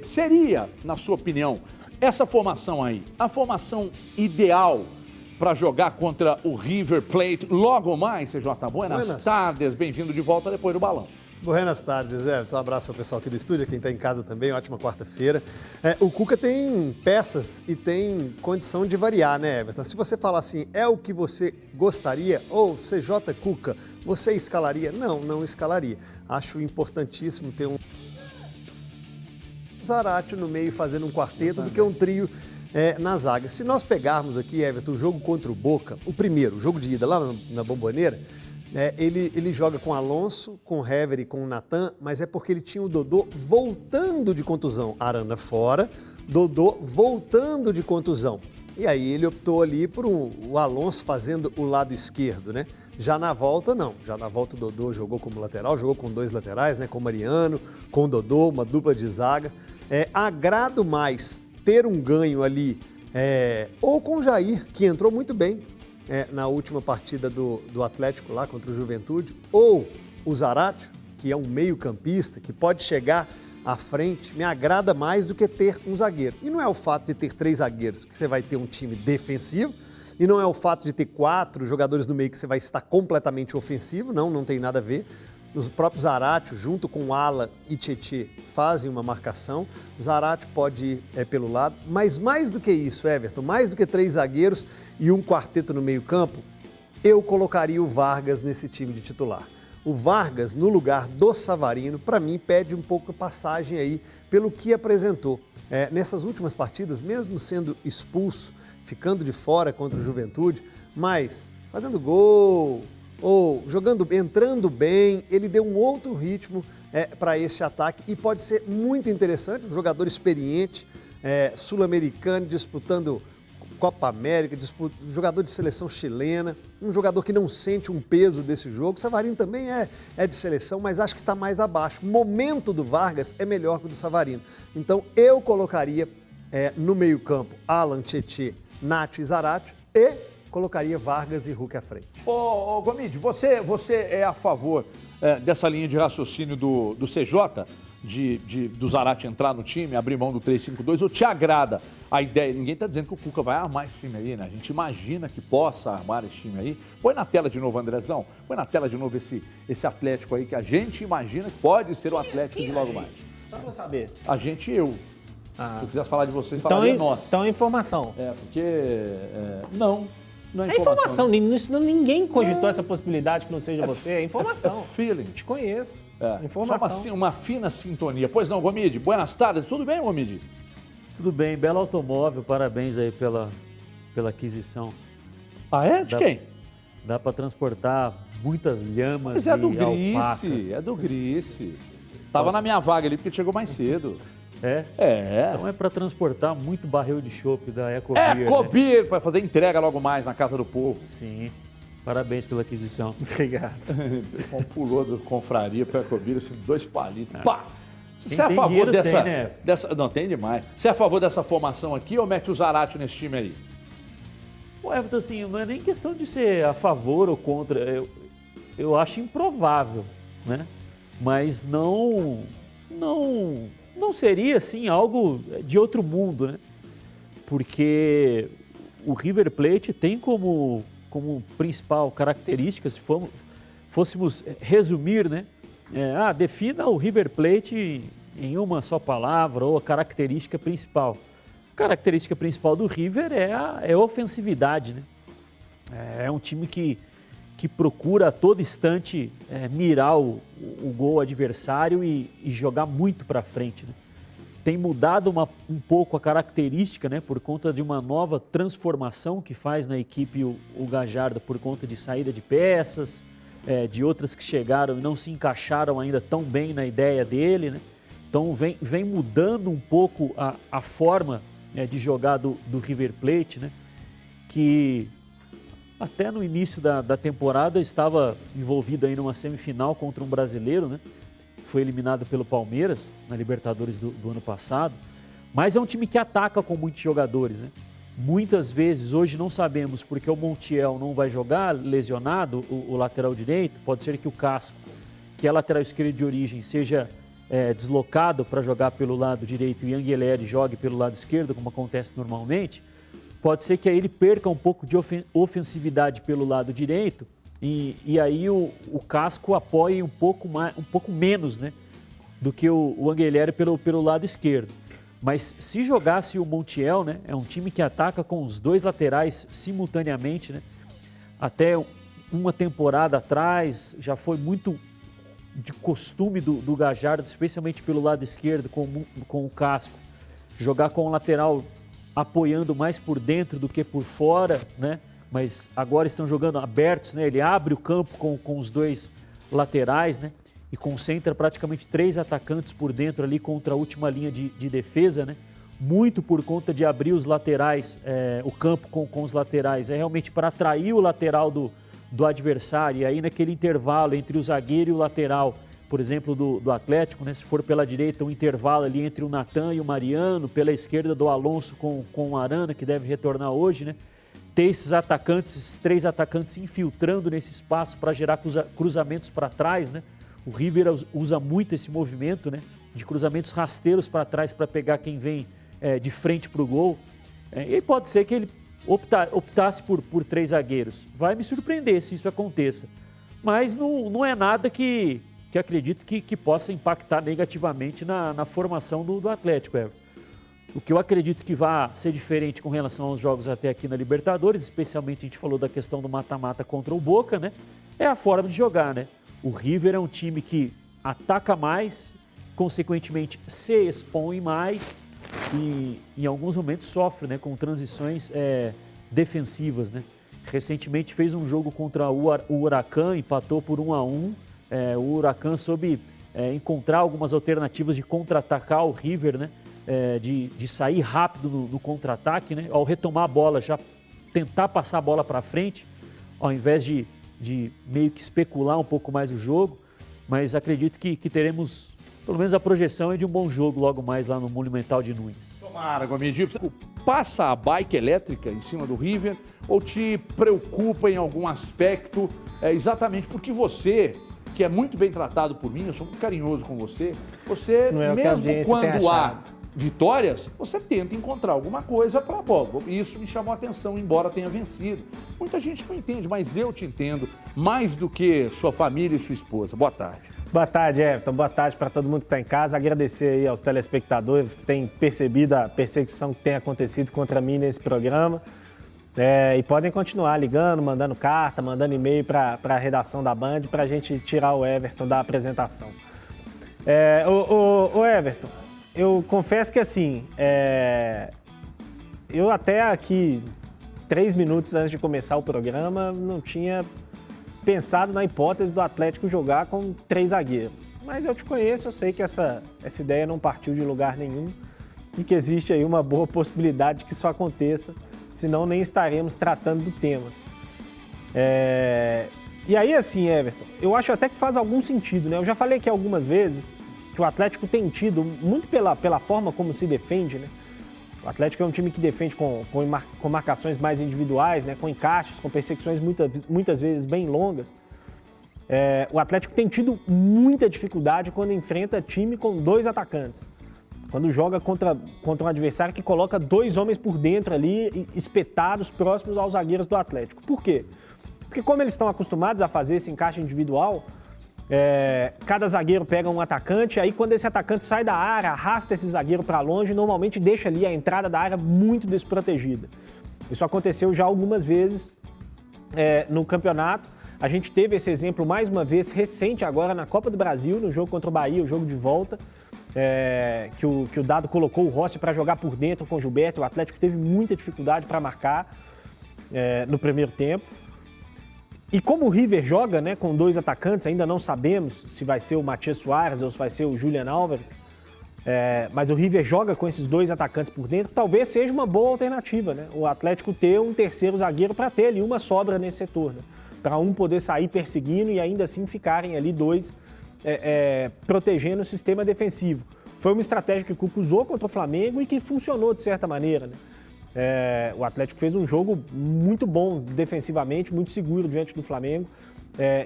seria, na sua opinião, essa formação aí, a formação ideal para jogar contra o River Plate logo mais, CJ? Buenas tardes, bem-vindo de volta depois do balão. Buenas tardes, Everton. Um abraço ao pessoal aqui do estúdio, quem está em casa também, ótima quarta-feira. O Cuca tem peças e tem condição de variar, né, Everton? Se você falar assim, é o que você gostaria, ou CJ Cuca, você escalaria? Não, não escalaria. Acho importantíssimo ter um Zaratio no meio fazendo um quarteto do que um trio na zaga. Se nós pegarmos aqui, Everton, o jogo contra o Boca, o primeiro, o jogo de ida lá na Bombonera, ele joga com Alonso, com Hever e com o Natan, mas é porque ele tinha o Dodô voltando de contusão. Arana fora, Dodô voltando de contusão. E aí ele optou ali por o Alonso fazendo o lado esquerdo, né? Já na volta, não. Já na volta o Dodô jogou como lateral, jogou com dois laterais, né? Com o Mariano, com o Dodô, uma dupla de zaga. Agrado mais ter um ganho ali, ou com o Jair, que entrou muito bem na última partida do Atlético lá contra o Juventude, ou o Zaratio, que é um meio-campista, que pode chegar à frente, me agrada mais do que ter um zagueiro. E não é o fato de ter 3 zagueiros que você vai ter um time defensivo, e não é o fato de ter 4 jogadores no meio que você vai estar completamente ofensivo, não tem nada a ver. Os próprios Zaratio, junto com Alan e Tietê, fazem uma marcação. Zaratio pode ir pelo lado. Mas mais do que isso, Everton, mais do que 3 zagueiros e um quarteto no meio-campo, eu colocaria o Vargas nesse time de titular. O Vargas, no lugar do Savarino, para mim, pede um pouco passagem aí pelo que apresentou. Nessas últimas partidas, mesmo sendo expulso, ficando de fora contra o Juventude, mas fazendo gol, ou entrando bem, ele deu um outro ritmo para esse ataque e pode ser muito interessante, um jogador experiente, sul-americano, disputando Copa América, um jogador de seleção chilena, um jogador que não sente um peso desse jogo. O Savarino também é de seleção, mas acho que está mais abaixo. O momento do Vargas é melhor que o do Savarino. Então eu colocaria no meio-campo Alan, Tietê, Nacho e Zaratio e colocaria Vargas e Hulk à frente. Ô Gomide, você é a favor dessa linha de raciocínio do CJ, do Zaratio entrar no time, abrir mão do 3-5-2, ou te agrada a ideia? Ninguém está dizendo que o Cuca vai armar esse time aí, né? A gente imagina que possa armar esse time aí. Põe na tela de novo, Andrezão. Põe na tela de novo esse Atlético aí, que a gente imagina que pode ser o Atlético de logo mais. Só pra saber. A gente e eu. Se eu quisesse falar de vocês, então, falaria nós. Então é informação. Porque... Não é informação. Ninguém cogitou essa possibilidade que não seja você. É informação. Feeling. Te conheço. Informação. Só uma fina sintonia. Pois não, Gomide? Buenas tardes. Tudo bem, Gomide? Tudo bem. Belo automóvel. Parabéns aí pela aquisição. Ah, é? De quem? Dá para transportar muitas lhamas. Mas é do Grice. É do Grice. Tava na minha vaga ali porque chegou mais cedo. Então é para transportar muito barril de chopp da Ecobir. Ecobir, né? Para fazer entrega logo mais na casa do povo. Sim. Parabéns pela aquisição. Obrigado. Pulou do confraria para Ecobir, assim, 2 palitos. Pá! Você é a favor dessa... Não, tem demais. Você é a favor dessa formação aqui ou mete o Zaratio nesse time aí? Pô, Everton, assim, não é nem questão de ser a favor ou contra. Eu acho improvável, né? Mas não seria, assim, algo de outro mundo, né? Porque o River Plate tem como principal característica, se fôssemos resumir, né? Defina o River Plate em uma só palavra ou a característica principal. A característica principal do River é a ofensividade, né? É um time que procura a todo instante mirar o gol adversário e jogar muito para frente, né? Tem mudado um pouco a característica, né, por conta de uma nova transformação que faz na equipe o Gallardo, por conta de saída de peças, de outras que chegaram e não se encaixaram ainda tão bem na ideia dele, né? Então vem mudando um pouco a forma de jogar do River Plate, né? Que até no início da temporada estava envolvido aí numa semifinal contra um brasileiro, né? Foi eliminado pelo Palmeiras na Libertadores do ano passado, mas é um time que ataca com muitos jogadores, né? Muitas vezes, hoje não sabemos porque o Montiel não vai jogar, lesionado, o lateral direito, pode ser que o Casco, que é lateral esquerdo de origem, seja deslocado para jogar pelo lado direito e Anguilera jogue pelo lado esquerdo, como acontece normalmente, pode ser que aí ele perca um pouco de ofensividade pelo lado direito e aí o Casco apoie um pouco menos, né, do que o Anguilera pelo lado esquerdo. Mas se jogasse o Montiel, né, é um time que ataca com os dois laterais simultaneamente, né, até uma temporada atrás já foi muito de costume do Gajardo, especialmente pelo lado esquerdo com o Casco, jogar com o lateral apoiando mais por dentro do que por fora, né? Mas agora estão jogando abertos, né? Ele abre o campo com os dois laterais, né? E concentra praticamente 3 atacantes por dentro ali contra a última linha de defesa, né? Muito por conta de abrir os laterais, o campo com os laterais. É realmente para atrair o lateral do adversário. E aí naquele intervalo entre o zagueiro e o lateral, por exemplo, do Atlético, né? Se for pela direita, um intervalo ali entre o Natan e o Mariano, pela esquerda do Alonso com o Arana, que deve retornar hoje, né? Ter esses atacantes, esses 3 atacantes se infiltrando nesse espaço para gerar cruzamentos para trás, né? O River usa muito esse movimento, né? De cruzamentos rasteiros para trás para pegar quem vem de frente para o gol. E pode ser que ele optasse por 3 zagueiros. Vai me surpreender se isso aconteça. Mas não é nada que acredito que possa impactar negativamente na formação do Atlético, Everton. O que eu acredito que vai ser diferente com relação aos jogos até aqui na Libertadores, especialmente a gente falou da questão do mata-mata contra o Boca, né? É a forma de jogar, né? O River é um time que ataca mais, consequentemente se expõe mais e em alguns momentos sofre, né? Com transições defensivas, né? Recentemente fez um jogo contra o Huracan, empatou por 1-1. O Huracan soube encontrar algumas alternativas de contra-atacar o River, né? De sair rápido no contra-ataque, né? Ao retomar a bola, já tentar passar a bola para frente, ao invés de meio que especular um pouco mais o jogo. Mas acredito que teremos, pelo menos a projeção é de um bom jogo logo mais lá no Monumental de Nunes. Tomara, Gomidi. Passa a bike elétrica em cima do River ou te preocupa em algum aspecto? Exatamente porque você, que é muito bem tratado por mim, eu sou muito carinhoso com você, mesmo quando há vitórias, você tenta encontrar alguma coisa para a bola. Isso me chamou a atenção, embora tenha vencido. Muita gente não entende, mas eu te entendo mais do que sua família e sua esposa. Boa tarde. Boa tarde, Everton. Boa tarde para todo mundo que está em casa. Agradecer aí aos telespectadores que têm percebido a perseguição que tem acontecido contra mim nesse programa. E podem continuar ligando, mandando carta, mandando e-mail para a redação da Band para a gente tirar o Everton da apresentação. O Everton, eu confesso que assim, eu até aqui 3 minutos antes de começar o programa não tinha pensado na hipótese do Atlético jogar com 3 zagueiros. Mas eu te conheço, eu sei que essa ideia não partiu de lugar nenhum e que existe aí uma boa possibilidade de que isso aconteça, senão nem estaremos tratando do tema. E aí assim, Everton, eu acho até que faz algum sentido, né? Eu já falei aqui algumas vezes que o Atlético tem tido, muito pela forma como se defende, né? O Atlético é um time que defende com marcações mais individuais, né? Com encaixes, com perseguições muitas vezes bem longas. O Atlético tem tido muita dificuldade quando enfrenta time com 2 atacantes. Quando joga contra um adversário que coloca 2 homens por dentro ali, espetados, próximos aos zagueiros do Atlético. Por quê? Porque como eles estão acostumados a fazer esse encaixe individual, cada zagueiro pega um atacante, aí quando esse atacante sai da área, arrasta esse zagueiro para longe, normalmente deixa ali a entrada da área muito desprotegida. Isso aconteceu já algumas vezes no campeonato. A gente teve esse exemplo mais uma vez recente agora na Copa do Brasil, no jogo contra o Bahia, o jogo de volta, que o Dado colocou o Rossi para jogar por dentro com o Gilberto. O Atlético teve muita dificuldade para marcar no primeiro tempo. E como o River joga, né, com 2 atacantes, ainda não sabemos se vai ser o Matias Soares ou se vai ser o Julian Álvares, mas o River joga com esses 2 atacantes por dentro, talvez seja uma boa alternativa, né? O Atlético ter um terceiro zagueiro para ter ali uma sobra nesse setor, né? Para um poder sair perseguindo e ainda assim ficarem ali 2 protegendo o sistema defensivo. Foi uma estratégia que o Cuca usou contra o Flamengo e que funcionou de certa maneira, né? O Atlético fez um jogo muito bom defensivamente, muito seguro diante do Flamengo.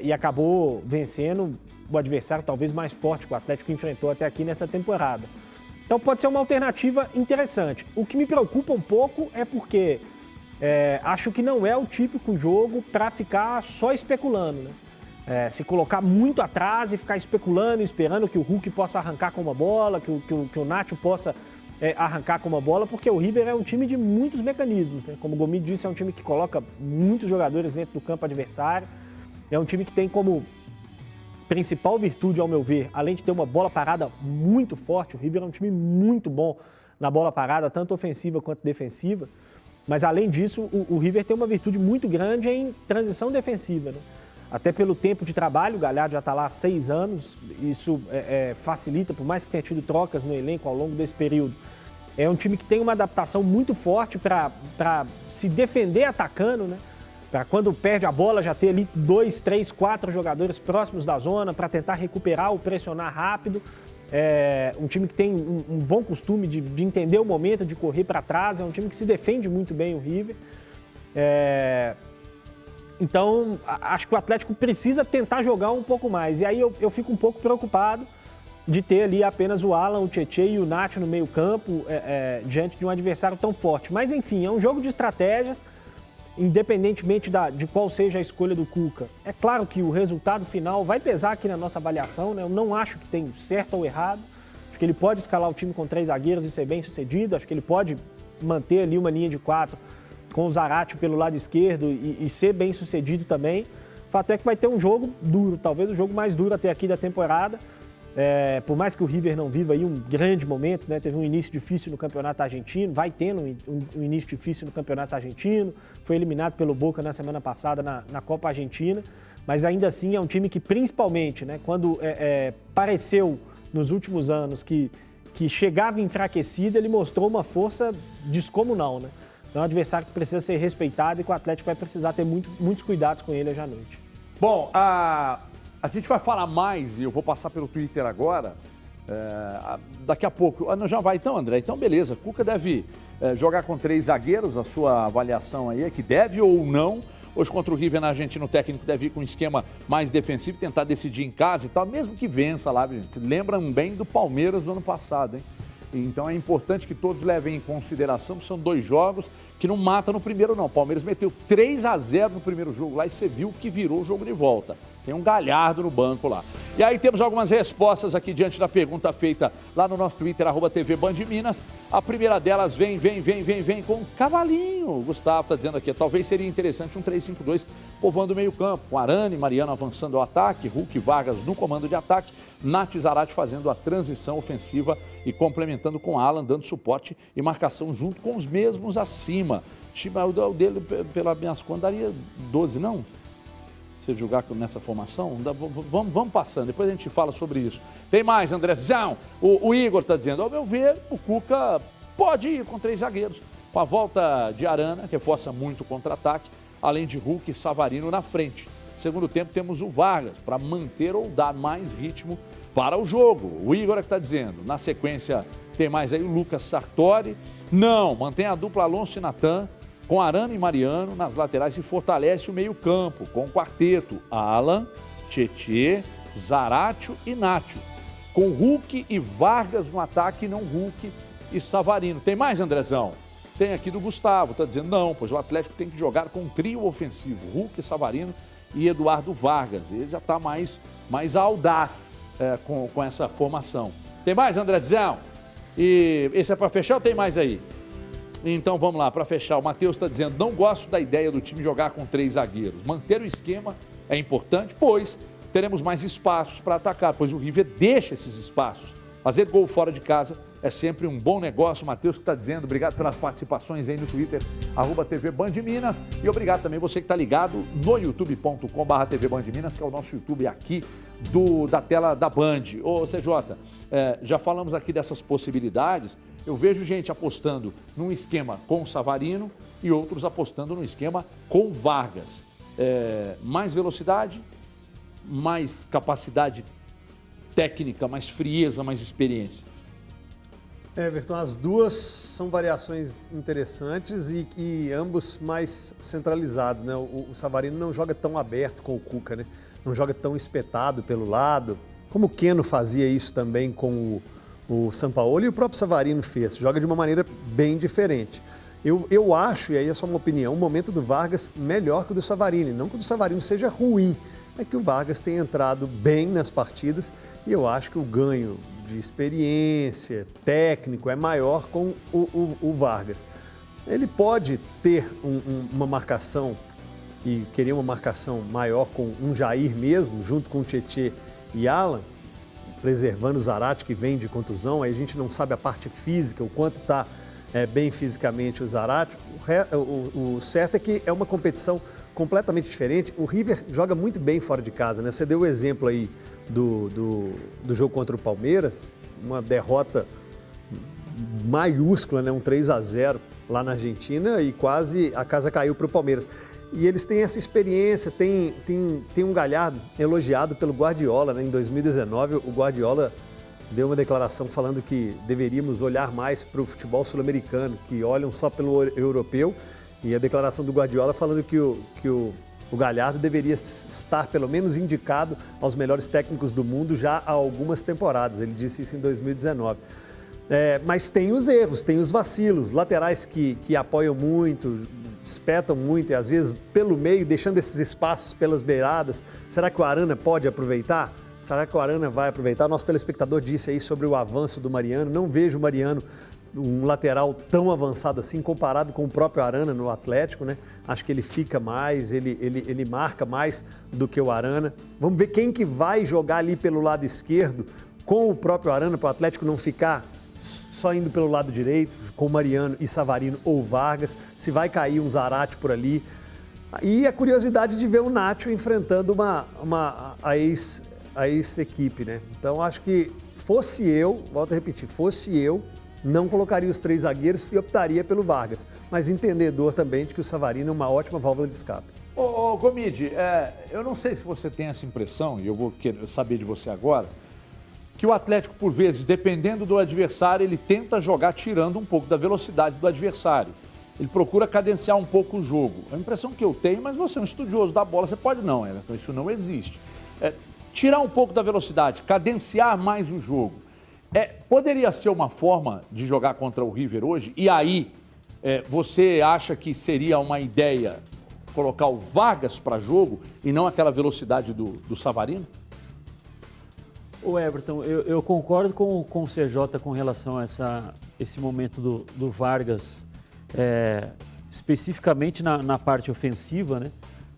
e acabou vencendo o adversário talvez mais forte que o Atlético enfrentou até aqui nessa temporada. Então pode ser uma alternativa interessante. O que me preocupa um pouco é porque acho que não é o típico jogo para ficar só especulando, né? Se colocar muito atrás e ficar especulando, esperando que o Hulk possa arrancar com uma bola, que o Nacho possa arrancar com uma bola, porque o River é um time de muitos mecanismos, né? Como o Gomi disse, é um time que coloca muitos jogadores dentro do campo adversário, é um time que tem como principal virtude, ao meu ver, além de ter uma bola parada muito forte, o River é um time muito bom na bola parada, tanto ofensiva quanto defensiva, mas além disso, o River tem uma virtude muito grande em transição defensiva, né? Até pelo tempo de trabalho, o Galhardo já está lá há 6 anos, isso facilita, por mais que tenha tido trocas no elenco ao longo desse período. É um time que tem uma adaptação muito forte para se defender atacando, né? Para quando perde a bola já ter ali 2, 3, 4 jogadores próximos da zona para tentar recuperar ou pressionar rápido. É um time que tem um bom costume de entender o momento, de correr para trás. É um time que se defende muito bem, o River. Então, acho que o Atlético precisa tentar jogar um pouco mais. E aí eu fico um pouco preocupado de ter ali apenas o Alan, o Tietê e o Nacho no meio campo diante de um adversário tão forte. Mas, enfim, é um jogo de estratégias, independentemente de qual seja a escolha do Cuca. É claro que o resultado final vai pesar aqui na nossa avaliação, né? Eu não acho que tem certo ou errado. Acho que ele pode escalar o time com 3 zagueiros e ser bem sucedido. Acho que ele pode manter ali uma linha de 4 com o Zarate pelo lado esquerdo e ser bem sucedido também. O fato é que vai ter um jogo duro, talvez o jogo mais duro até aqui da temporada. Por mais que o River não viva aí um grande momento, né? Teve um início difícil no Campeonato Argentino, vai tendo um início difícil no Campeonato Argentino, foi eliminado pelo Boca na semana passada na Copa Argentina, mas ainda assim é um time que principalmente, né, quando pareceu nos últimos anos que chegava enfraquecido, ele mostrou uma força descomunal, né? Então é um adversário que precisa ser respeitado e que o Atlético vai precisar ter muitos cuidados com ele hoje à noite. Bom, a gente vai falar mais, e eu vou passar pelo Twitter agora, daqui a pouco. Não, já vai então, André? Então, beleza. Cuca deve jogar com 3 zagueiros, a sua avaliação aí é que deve ou não. Hoje contra o River na Argentina, o técnico deve ir com um esquema mais defensivo, tentar decidir em casa e tal, mesmo que vença lá, gente. Lembram bem do Palmeiras do ano passado, hein? Então é importante que todos levem em consideração que são 2 jogos que não mata no primeiro, não. O Palmeiras meteu 3-0 no primeiro jogo lá e você viu que virou o jogo de volta. Tem um Galhardo no banco lá. E aí temos algumas respostas aqui diante da pergunta feita lá no nosso Twitter, @TV Band Minas. A primeira delas vem com cavalinho. O Gustavo está dizendo aqui, talvez seria interessante um 3-5-2 povoando o meio campo, com Arana e Mariano avançando ao ataque, Hulk e Vargas no comando de ataque, Nath e Zarate fazendo a transição ofensiva e complementando com Alan, dando suporte e marcação junto com os mesmos acima. O dele, pelas minhas contas, daria 12, não? Você jogar nessa formação? Vamos passando, depois a gente fala sobre isso. Tem mais, Andrezão? O Igor está dizendo, ao meu ver, o Cuca pode ir com 3 zagueiros. Com a volta de Arana, reforça muito o contra-ataque, além de Hulk e Savarino na frente. Segundo tempo, temos o Vargas para manter ou dar mais ritmo para o jogo. O Igor é que está dizendo. Na sequência, tem mais aí o Lucas Sartori. Não, mantém a dupla Alonso e Natan, com Arana e Mariano nas laterais e fortalece o meio-campo, com o quarteto Alan, Tietê, Zaratio e Nacho. Com Hulk e Vargas no ataque, não Hulk e Savarino. Tem mais, Andrezão? Tem aqui do Gustavo, está dizendo não, pois o Atlético tem que jogar com um trio ofensivo, Hulk, Savarino e Eduardo Vargas. Ele já está mais audaz com essa formação. Tem mais, Andrezão? E esse é para fechar ou tem mais aí? Então vamos lá, para fechar, o Matheus está dizendo, não gosto da ideia do time jogar com 3 zagueiros. Manter o esquema é importante, pois teremos mais espaços para atacar, pois o River deixa esses espaços. Fazer gol fora de casa é sempre um bom negócio. O Matheus que está dizendo, obrigado pelas participações aí no Twitter, @TV Band Minas. E obrigado também você que está ligado no youtube.com/TV Band Minas, que é o nosso YouTube aqui da tela da Band. Ô CJ, já falamos aqui dessas possibilidades. Eu vejo gente apostando num esquema com o Savarino e outros apostando num esquema com Vargas. Mais velocidade, mais capacidade técnica, mais frieza, mais experiência. Everton, as duas são variações interessantes e ambos mais centralizados, né? O Savarino não joga tão aberto com o Cuca, né? Não joga tão espetado pelo lado, como o Keno fazia isso também com o Sampaoli, e o próprio Savarino fez, joga de uma maneira bem diferente. Eu acho, e aí é só uma opinião, o momento do Vargas melhor que o do Savarino, não que o do Savarino seja ruim, é que o Vargas tem entrado bem nas partidas e eu acho que o ganho de experiência, técnico, é maior com o Vargas. Ele pode ter uma marcação e querer uma marcação maior com um Jair mesmo, junto com o Tietê e Alan, preservando o Zarate, que vem de contusão, aí a gente não sabe a parte física, o quanto está bem fisicamente o Zarate. O certo é que é uma competição completamente diferente. O River joga muito bem fora de casa, né? Você deu o exemplo aí do jogo contra o Palmeiras, uma derrota maiúscula, né? Um 3-0 lá na Argentina e quase a casa caiu para o Palmeiras. E eles têm essa experiência, tem um Galhardo elogiado pelo Guardiola, né? Em 2019, o Guardiola deu uma declaração falando que deveríamos olhar mais para o futebol sul-americano, que olham só pelo europeu, e a declaração do Guardiola falando que o Galhardo deveria estar pelo menos indicado aos melhores técnicos do mundo já há algumas temporadas. Ele disse isso em 2019. Mas tem os erros, tem os vacilos, laterais que apoiam muito, espetam muito e às vezes pelo meio, deixando esses espaços pelas beiradas. Será que o Arana pode aproveitar? Será que o Arana vai aproveitar? Nosso telespectador disse aí sobre o avanço do Mariano. Não vejo o Mariano um lateral tão avançado assim, comparado com o próprio Arana no Atlético, né? Acho que ele fica mais, ele marca mais do que o Arana. Vamos ver quem que vai jogar ali pelo lado esquerdo com o próprio Arana, para o Atlético não ficar só indo pelo lado direito, com Mariano e Savarino ou Vargas, se vai cair um Zarate por ali. E a curiosidade de ver o Nacho enfrentando a ex-equipe, né? Então, acho que fosse eu, volto a repetir, fosse eu, não colocaria os 3 zagueiros e optaria pelo Vargas. Mas entendedor também de que o Savarino é uma ótima válvula de escape. Ô Gomide, eu não sei se você tem essa impressão, e eu vou querer saber de você agora, que o Atlético, por vezes, dependendo do adversário, ele tenta jogar tirando um pouco da velocidade do adversário. Ele procura cadenciar um pouco o jogo. É a impressão que eu tenho, mas você é um estudioso da bola, você pode não, Everton, isso não existe. Tirar um pouco da velocidade, cadenciar mais o jogo. Poderia ser uma forma de jogar contra o River hoje? E aí, você acha que seria uma ideia colocar o Vargas para jogo e não aquela velocidade do Savarino? Ô Everton, eu concordo com o CJ com relação a esse momento do Vargas, especificamente na parte ofensiva, né?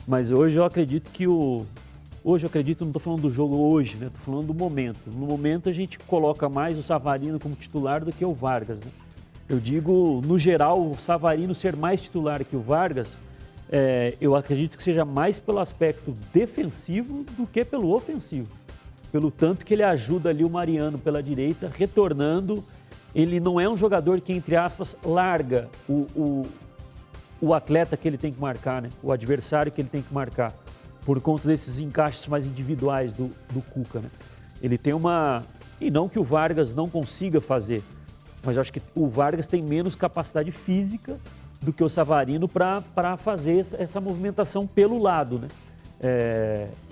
Mas hoje eu acredito que Hoje eu acredito, não estou falando do jogo hoje, né? Estou falando do momento. No momento a gente coloca mais o Savarino como titular do que o Vargas, né? Eu digo, no geral, o Savarino ser mais titular que o Vargas, eu acredito que seja mais pelo aspecto defensivo do que pelo ofensivo. Pelo tanto que ele ajuda ali o Mariano pela direita, retornando. Ele não é um jogador que, entre aspas, larga o atleta que ele tem que marcar, né? O adversário que ele tem que marcar, por conta desses encaixes mais individuais do Cuca, né? Ele tem e não que o Vargas não consiga fazer, mas eu acho que o Vargas tem menos capacidade física do que o Savarino para fazer essa movimentação pelo lado, né?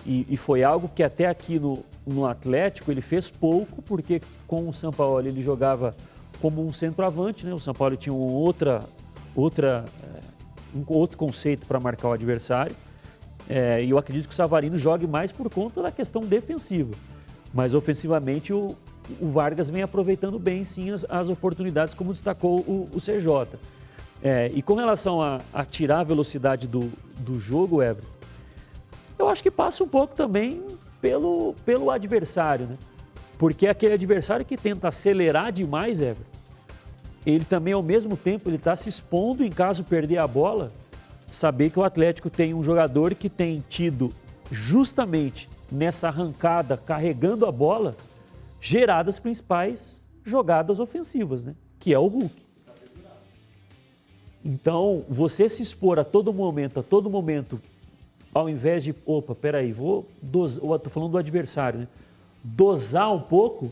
E foi algo que até aqui no Atlético ele fez pouco, porque com o Sampaoli ele jogava como um centroavante, né? O Sampaoli tinha um outro conceito para marcar o adversário. E eu acredito que o Savarino jogue mais por conta da questão defensiva. Mas ofensivamente o Vargas vem aproveitando bem sim as oportunidades, como destacou o CJ. E com relação a tirar a velocidade do jogo, Everton, eu acho que passa um pouco também pelo adversário, né? Porque aquele adversário que tenta acelerar demais, Everton, ele também ao mesmo tempo ele está se expondo em caso perder a bola. Saber que o Atlético tem um jogador que tem tido justamente nessa arrancada, carregando a bola, gerado as principais jogadas ofensivas, né? Que é o Hulk. Então, você se expor a todo momento, ao invés de, estou falando do adversário, né? Dosar um pouco,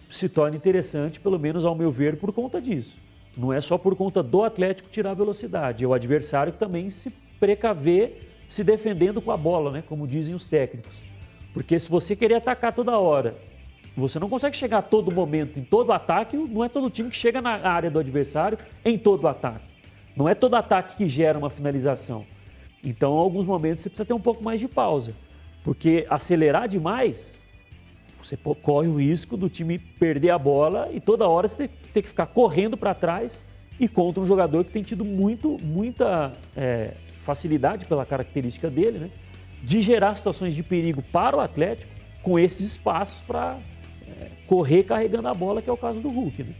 se torna interessante, pelo menos ao meu ver, por conta disso. Não é só por conta do Atlético tirar velocidade, é o adversário que também se precaver se defendendo com a bola, né? Como dizem os técnicos. Porque se você querer atacar toda hora, você não consegue chegar a todo momento, em todo ataque, não é todo time que chega na área do adversário em todo ataque. Não é todo ataque que gera uma finalização. Então, em alguns momentos, você precisa ter um pouco mais de pausa. Porque acelerar demais, você corre o risco do time perder a bola e toda hora você tem que ficar correndo para trás e contra um jogador que tem tido muita facilidade pela característica dele, né, de gerar situações de perigo para o Atlético com esses espaços para correr carregando a bola, que é o caso do Hulk, né?